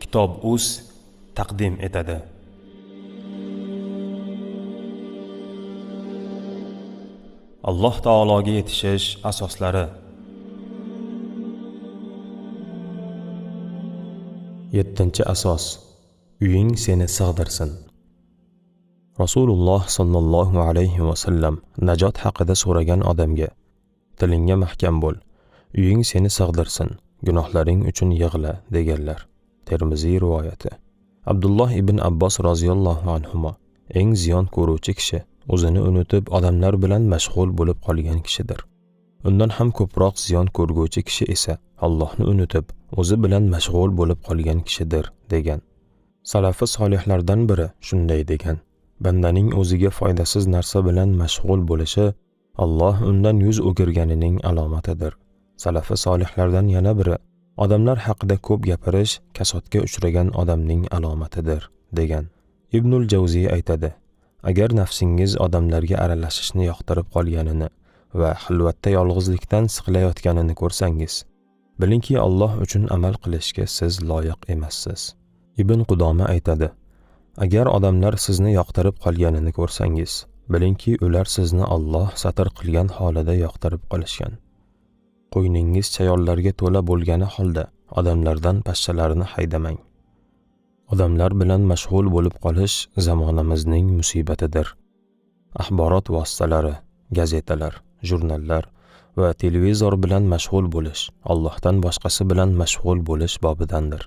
Kitob.uz taqdim etadi. Alloh taologa yetishish asoslari. 7-asos. Uying seni sig'dirsin. Rasululloh sallallohu alayhi va sallam najot haqida so'ragan odamga: tilingga mahkam bo'l, uying seni sig'dirsin, gunohlaring uchun yig'la deganlar. Termiziy rivoyati. Abdulloh ibn Abbos roziyallohu anhuma: eng ziyon ko'ruvchi kishi o'zini unutib odamlar bilan mashg'ul bo'lib qolgan kishidir. Undan ham ko'proq ziyon ko'rguvchi kishi esa Allohni unutib o'zi bilan mashg'ul bo'lib qolgan kishidir degan. Salafi solihlardan biri shunday degan: bandaning o'ziga foydasiz narsa bilan mashg'ul bo'lishi Alloh undan yuz o'girganining alomatidir. Salafi solihlardan yana biri: odamlar haqida ko'p gapirish kasodga uchragan odamning alomatidir degan. Ibnul Javziy aytadi: agar nafsingiz odamlarga aralashishni yoqtirib qolganini va xilvatda yolg'izlikdan siqilayotganini ko'rsangiz, bilingki Alloh uchun amal qilishga siz loyiq emassiz. Ibn Qudoma aytadi: agar odamlar sizni yoqtirib qolganini ko'rsangiz, bilingki ular sizni Alloh satr qilgan holida yoqtirib qolishgan. Qo'yningiz chayonlarga to'la bo'lgani holda odamlardan pashshalarini haydamang. Odamlar bilan mashg'ul bo'lib qolish zamonamizning musibatidir. Axborot vositalari, gazetalar, jurnallar va televizor bilan mashg'ul bo'lish Allohdan boshqasi bilan mashg'ul bo'lish bobidandir.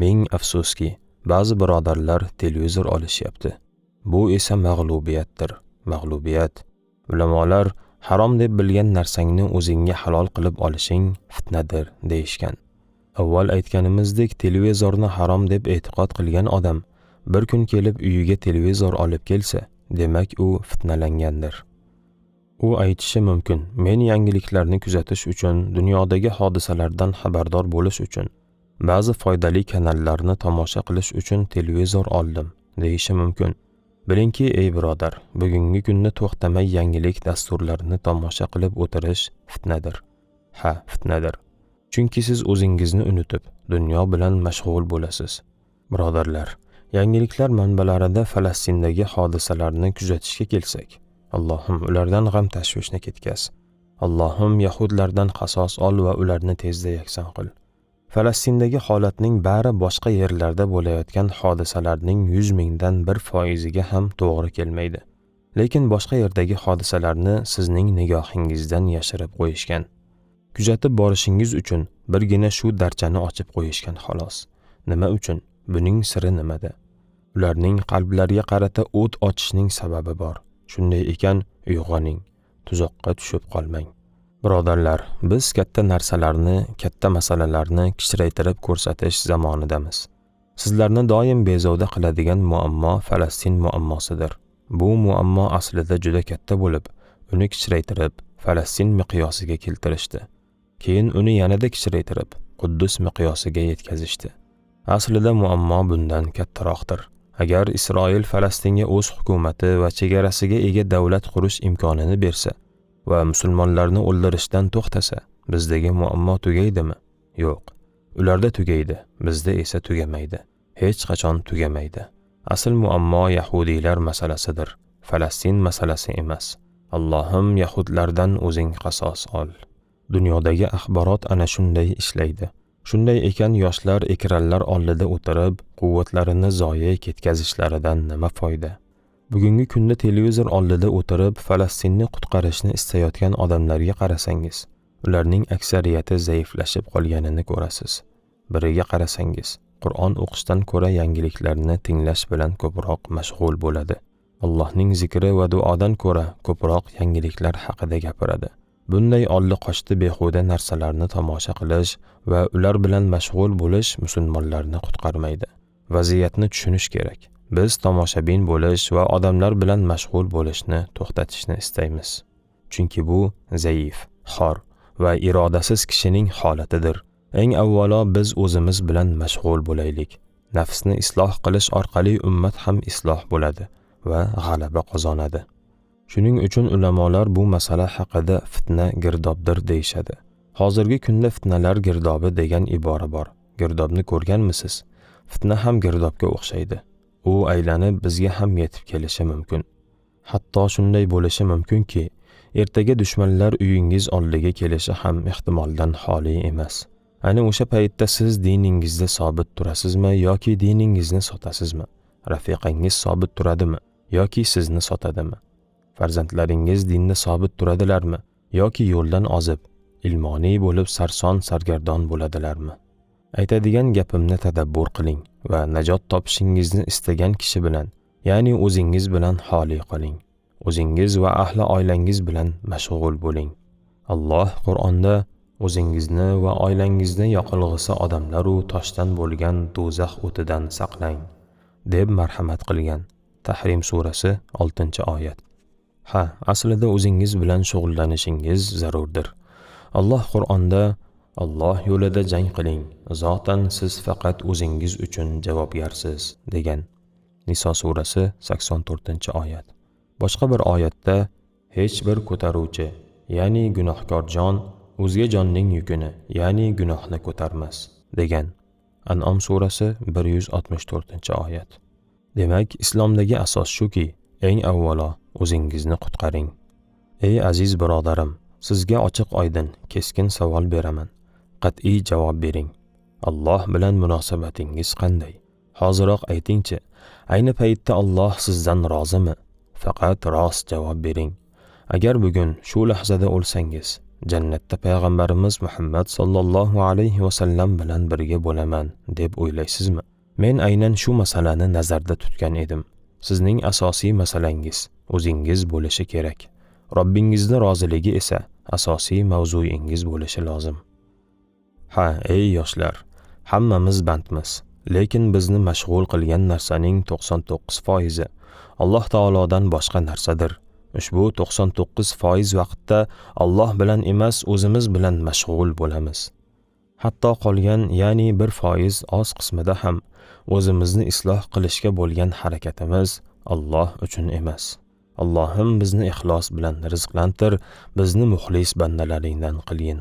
Ming afsuski, ba'zi birodarlar televizor olishyapti. Bu esa mag'lubiyatdir. Mag'lubiyat. Ulamolar harom deb bilgan narsangni o'zingga halol qilib olishing fitnadir deyishgan. Avval aytganimizdek, televizorni harom deb e'tiqod qilgan odam bir kun kelib uyiga televizor olib kelsa, demak u fitnalangandir. U aytishi mumkin: men yangiliklarni kuzatish uchun, dunyodagi hodisalardan xabardor bo'lish uchun, ba'zi foydali kanallarni tomosha qilish uchun televizor oldim, deyishi mumkin. Bilingki ey birodar, bugungi kunda to'xtamay yangilik dasturlarini tomosha qilib o'tirish fitnadir. Ha, fitnadir. Chunki siz o'zingizni unutib, dunyo bilan mashg'ul bo'lasiz. Birodarlar, yangiliklar manbalarida Falastindagi hodisalarni kuzatishga kelsak, Allohim ulardan g'am tashvishni ketkaz. Allohim yahudlardan qasos ol va ularni tezda yakson qil. Falastindagi holatning bari boshqa yerlarda bo'layotgan hodisalarning 100 mingdan 1% ham to'g'ri kelmaydi. Lekin boshqa yerdagi hodisalarni sizning nigohingizdan yashirib qo'yishgan. Kuzatib borishingiz uchun birgina shu darchani ochib qo'yishgan xolos. Nima uchun? Buning siri nimada? Ularning qalblariga qarata o't ochishning sababi bor. Shunday ekan, uyg'oning, tuzoqqa tushib qolmang. Birodarlar, biz katta narsalarni, katta masalalarni kichraytirib ko'rsatish zamonidamiz. Sizlarni doim bezovda qiladigan muammo Falastin muammosidir. Bu muammo aslida juda katta bo'lib, uni kichraytirib Falastin miqyosiga keltirishdi. Keyin uni yanada kichraytirib Quddus miqyosiga yetkazishdi. Aslida muammo bundan kattaroqdir. Agar Isroil Falastinga o'z hukumati va chegarasiga ega davlat qurish imkonini bersa va musulmonlarni o'ldirishdan to'xtasa, bizdagi muammo tugaydimi? Yo'q. Ularda tugaydi, bizda esa tugamaydi. Hech qachon tugamaydi. Asl muammo yahudiylar masalasidir. Falastin masalasi emas. Allohim yahudlardan o'zing qasos ol. Dunyodagi axborot ana shunday ishlaydi. Shunday ekan yoshlar ekranlar oldida o'tirib, quvvatlarini zoye ketkazishlaridan nima foyda? Bugungi kunda televizor oldida o'tirib Falastinni qutqarishni istayotgan odamlarga qarasangiz, ularning aksariyati zaiflashib qolganini ko'rasiz. Biriga qarasangiz, Qur'on o'qishdan ko'ra yangiliklarni tinglash bilan ko'proq mashg'ul bo'ladi. Allohning zikri va duodan ko'ra ko'proq yangiliklar haqida gapiradi. Bunday oldi qochdi behuda narsalarni tomosha qilish va ular bilan mashg'ul bo'lish musulmonlarni qutqarmaydi. Vaziyatni tushunish kerak. Biz tomoshabin bo'lish va odamlar bilan mashg'ul bo'lishni to'xtatishni istaymiz. Chunki bu zaif, xor va irodasiz kishining holatidir. Eng avvalo biz o'zimiz bilan mashg'ul bo'laylik. Nafsni isloh qilish orqali ummat ham isloh bo'ladi va g'alaba qozonadi. Shuning uchun ulamolar bu masala haqida fitna girdobdir deyishadi. Hozirgi kunda fitnalar girdobi degan ibora bor. Girdobni ko'rganmisiz? Fitna ham girdobga o'xshaydi. U aylanib bizga ham yetib kelishi mumkin. Hatto shunday bo'lishi mumkinki, ertaga dushmanlar uyingiz oldiga kelishi ham ehtimoldan xoli emas. Ana o'sha paytda siz diningizda sobit turasizmi yoki diningizni sotasizmi? Rafiqangiz sobit turadimi yoki sizni sotadimi? Farzandlaringiz dinda sobit turadilarmi yoki yo'ldan ozib, ilmoniy bo'lib sarson sargardon bo'ladilarmi? Aytadigan gapimni tadabbur qiling va najot topishingizni istagan kishi bilan, ya'ni o'zingiz bilan xoli qoling. O'zingiz va ahli oilangiz bilan mashg'ul bo'ling. Alloh Qur'onda o'zingizni va oilangizni yoqilg'isi odamlar u toshdan bo'lgan do'zax o'tidan saqlang deb marhamat qilgan. Tahrim surasi 6-oyat. Ha, aslida o'zingiz bilan shug'ullanishingiz zarurdir. Alloh Qur'onda Alloh yo'lida jang qiling, zotan siz faqat o'zingiz uchun javobgarsiz degan. Niso surasi 84-oyat. Boshqa bir oyatda hech bir ko'taruvchi, ya'ni gunohkor jon o'zga jonning yukini, ya'ni gunohni ko'tarmas degan. An'om surasi 164-oyat. Demak, islomdagi asos shuki, eng avvalo o'zingizni qutqaring. Ey aziz birodarim, sizga ochiq-oydin, keskin savol beraman. Qat'iy javob bering. Alloh bilan munosabatingiz qanday? Hoziroq aytingchi. Ayni paytda Alloh sizdan rozimi? Faqat rost javob bering. Agar bugun shu lahzada o'lsangiz, jannatda payg'ambarimiz Muhammad sallallohu alayhi va sallam bilan birga bo'laman deb o'ylaysizmi? Men aynan shu masalani nazarda tutgan edim. Sizning asosiy masalangiz o'zingiz bo'lishi kerak. Robbingizni roziligi esa asosiy mavzuingiz bo'lishi lozim. Ha, ey yoshlar, hammamiz bandmiz, lekin bizni mashg'ul qilgan narsaning 99% Alloh taolodan boshqa narsadir. Ushbu 99% vaqtda Alloh bilan emas, o'zimiz bilan mashg'ul bo'lamiz. Hatto qolgan, ya'ni 1% oz qismida ham o'zimizni isloh qilishga bo'lgan harakatimiz Alloh uchun emas. Allohim bizni ixlos bilan rizqlantir, bizni muxlis bandalaringdan qilgin.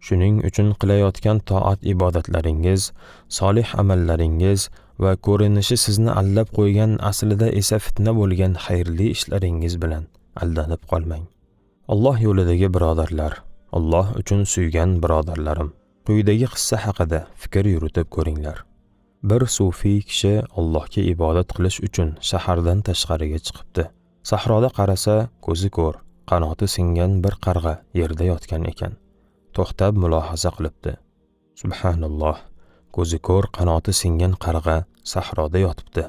Shuning uchun qilayotgan toat ibodatlaringiz, solih amallaringiz va ko'rinishi sizni aldab qo'ygan, aslida esa fitna bo'lgan xayrli ishlaringiz bilan aldanib qolmang. Alloh yo'lidagi birodarlar, Alloh uchun suygan birodarlarim, quyidagi qissa haqida fikr yuritib ko'ringlar. Bir sufiy kishi Allohga ibodat qilish uchun shahardan tashqariga chiqibdi. Sahroda qarasa, ko'zi ko'r, qanoti singan bir qarg'a yerda yotgan ekan. To'xtab mulohaza qilibdi. Subhanalloh, ko'zi ko'r, qanoti singan qarg'a sahroda yotibdi.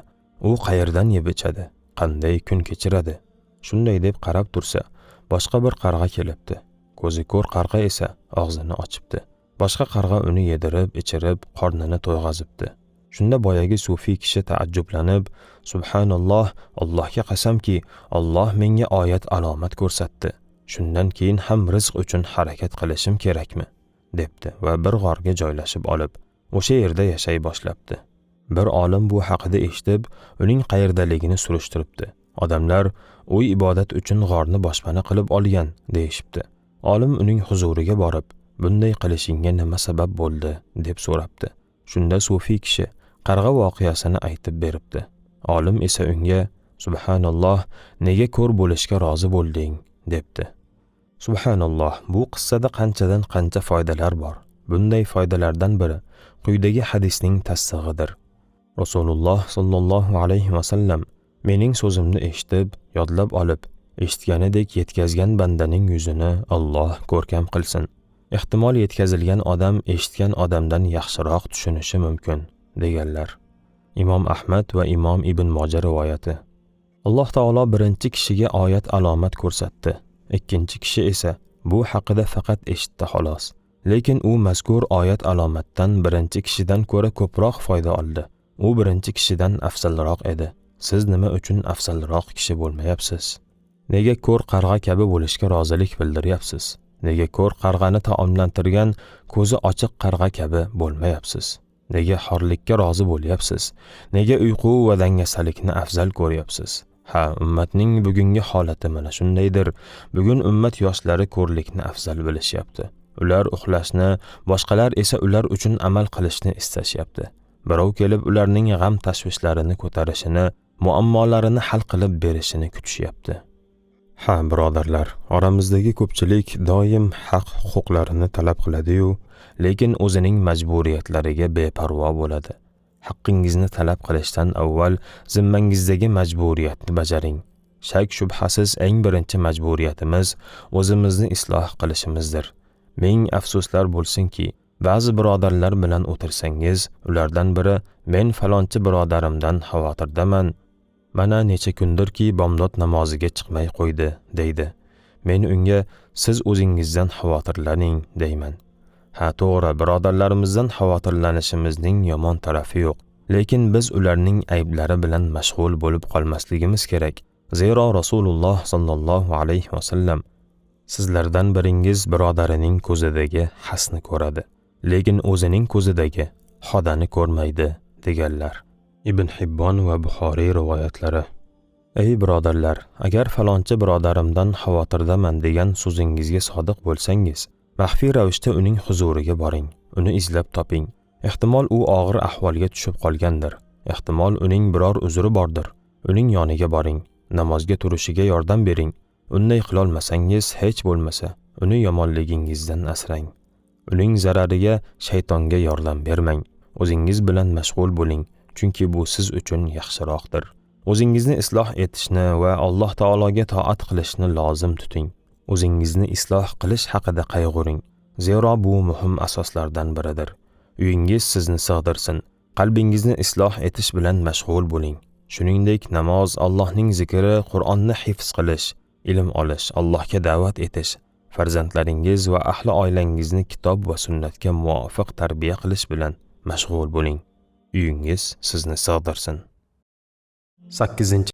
U qayerdan yeb ichadi? Qanday kun kechiradi? Shunday deb qarab tursa, boshqa bir qarg'a kelibdi. Ko'zi ko'r qarg'a esa og'zini ochibdi. Boshqa qarg'a uni yedirib, ichirib, qornini to'yg'azibdi. Shunda boyagi sufiy kishi taajjublanib, Subhanalloh, Allohga qasamki, Alloh menga oyat alomat ko'rsatdi. Shundan keyin ham rizq uchun harakat qilishim kerakmi? Debdi va bir g'orga joylashib olib, o'sha yerda yashay boshlabdi. Bir olim bu haqida eshitib, uning qayerdaligini surishtiribdi. Odamlar u ibodat uchun g'orni boshpana qilib olgan deyishibdi. Olim uning huzuriga borib, bunday qilishingga nima sabab bo'ldi deb so'rabdi. Shunda sufiy kishi qarg'a voqeasini aytib beribdi. Olim esa unga, Subhanalloh, nega ko'r bo'lishga rozi bo'lding debdi. Subhanalloh, bu qissada qanchadan qancha foydalar bor. Bunday foydalardan biri quyidagi hadisning tasdig'idir. Rasululloh sallallohu alayhi va sallam mening so'zimni eshitib, yodlab olib, eshitganidek yetkazgan bandaning yuzini Alloh ko'rkam qilsin. Ehtimol yetkazilgan odam eshitgan odamdan yaxshiroq tushunishi mumkin deganlar. Imom Ahmad va Imom Ibn Moja rivoyati. Alloh taolo birinchi kishiga oyat alomat ko'rsatdi. Ikkinchi kishi esa bu haqida faqat eshitdi xolos. Lekin u mazkur oyat alomatdan birinchi kishidan ko'ra ko'proq foyda oldi. U birinchi kishidan afzalroq edi. Siz nima uchun afzalroq kishi bo'lmayapsiz? Nega ko'r qarg'a kabi bo'lishga rozilik bildiryapsiz? Nega ko'r qarg'ani taomlantirgan ko'zi ochiq qarg'a kabi bo'lmayapsiz? Nega xorlikka rozi bo'lyapsiz? Nega uyqu va dangasalikni afzal ko'ryapsiz? Ha, ummatning bugungi holati mana shundaydir. Bugun ummat yoshlari ko'rlikni afzal bilishyapti. Ular uxlashni, boshqalar esa ular uchun amal qilishni istashyapti. birov kelib ularning g'am tashvishlarini ko'tarishini, muammolarini hal qilib berishini kutishyapti. Ha, birodarlar, oramizdagi ko'pchilik doim haq huquqlarini talab qiladi-yu, lekin o'zining majburiyatlariga beparvo bo'ladi. Haqqingizni talab qilishdan avval zimmangizdagi majburiyatni bajaring. Shak shubhasiz eng birinchi majburiyatimiz o'zimizni isloh qilishimizdir. Ming afsuslar bo'lsinki, ba'zi birodarlar bilan o'tirsangiz, ulardan biri men falonchi birodarimdan xavotirdaman. Mana necha kundirki bomdod namoziga chiqmay qo'ydi, deydi. Men unga siz o'zingizdan xavotirlaning deyman. Ha, to'g'ri, birodarlarimizdan xavotirlanishimizning yomon tarafi yo'q, lekin biz ularning ayblari bilan mashg'ul bo'lib qolmasligimiz kerak. Zero Rasululloh sallallohu alayhi vasallam sizlardan biringiz birodarining ko'zidagi hasni ko'radi, lekin o'zining ko'zidagi xodani ko'rmaydi deganlar. Ibn Hibbon va Buxoriy rivoyatlari. Ey birodarlar, agar falonchi birodarimdan xavotirdaman degan so'zingizga sodiq bo'lsangiz, maxfiy ravishda uning huzuriga boring, uni izlab toping. Ehtimol u og'ir ahvolga tushib qolgandir. Ehtimol uning biror uzri bordir. Uning yoniga boring, namozga turishiga yordam bering. Unday qilolmasangiz, hech bo'lmasa, uni yomonligingizdan asrang. Uning zarariga shaytonga yordam bermang. O'zingiz bilan mashg'ul bo'ling, chunki bu siz uchun yaxshiroqdir. O'zingizni isloh etishni va Alloh taologa toat qilishni lozim tuting. O'zingizni isloh qilish haqida qayg'uring. Zero bu muhim asoslardan biridir. Uyingiz sizni sig'dirsin. Qalbingizni isloh etish bilan mashg'ul bo'ling. Shuningdek, namoz, Allohning zikri, Qur'onni hifz qilish, ilm olish, Allohga da'vat etish, farzandlaringiz va ahli oilangizni kitob va sunnatga muvofiq tarbiya qilish bilan mashg'ul bo'ling. Uyingiz sizni sig'dirsin. 8.